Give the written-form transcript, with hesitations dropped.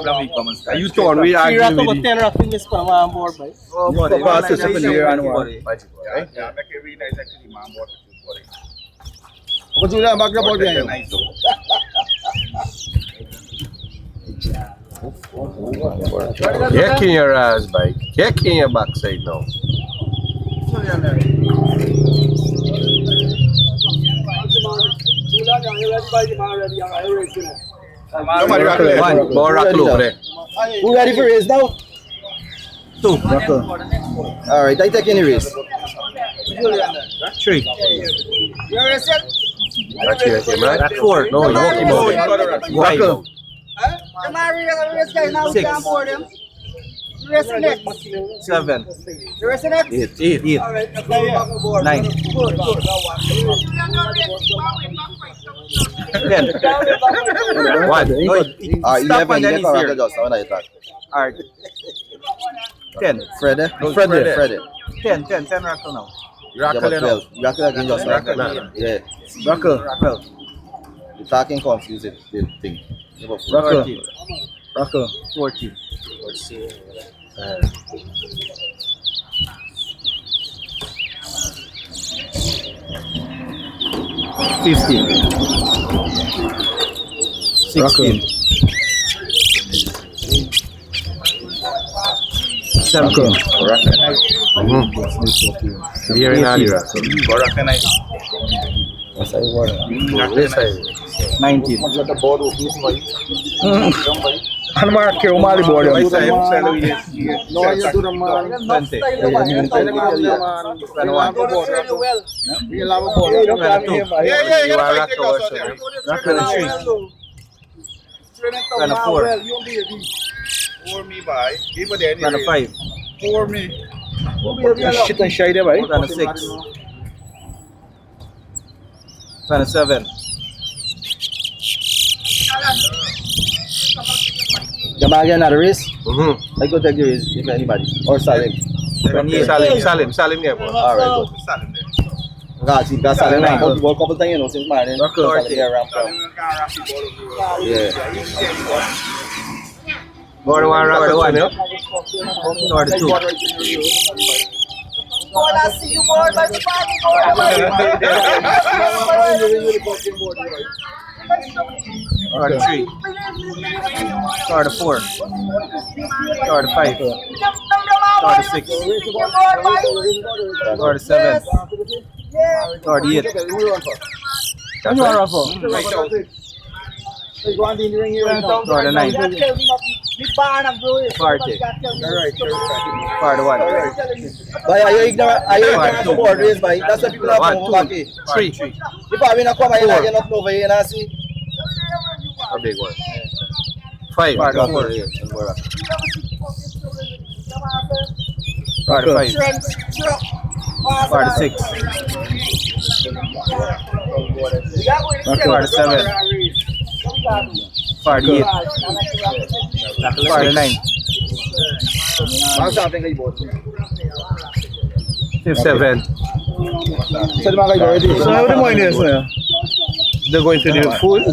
problem with common style. You torn, we are Kira to but 10 rocking is pa mga board ba? Oh, buddy. Papaso sa player, Anwar. Magic boy, right? Yeah, make it really nice actually, man. Board boy. Ako Julia, mag-board yan. Nice though. Kicking your ass, bike. Kicking your backside now. One, more rock loop there. Who ready for race now? 2. Alright, I take any race. 3. Rack 4. No, you walk him out. Why? 7. 8. 9. 10. One. Stop and then he's here. Alright. 10. Fred, No, Fred, Fred. Fred. 10 rackle now. Rackle now. Rackle again just like Rackle. that. Yeah. Rackle. You're talking confused the thing. Rackle. 14. 15. 16. 17. Here in Ali Rack. Borak nice. This side. 19. Anwar, kaya umali board By yan. side, shallow yes. No, you do naman. 20. We allow a board. Yeah, You are Rack also. Rackle 3. Kind of 4. For me, bye. Give it any. Kind of 5. For me. Shit ang shy ba? Kind of 6. Kind of 7. Gamagan na the race. Mm-hmm. I go take the race if anybody. Or Salim. Salim nga po. Alright, good. Salim there. Kasi Salim na. Ball couple tayo no since man. Salim there ramp up. Salim can wrap the ball over. Yeah. More than one rock one, no? Or the 2. Or the 3. Or the 4. Or the 5. Or the 6. Or the 7. Or the 8. Ano ara po? Or the 9. Party. Or the 1. Bay ayaw sa board race bay. That's the people One, na two, pumaki. 3. Di pa na kwa may lagyan of no bay na si. A big one. 5. Or the 4. Or the 5. Or the 6. Or the 7. Or the 8. Or the 9. Ano sa ating kay board? 7. Sa mga kay board. So ano mo ini? They're going to do full.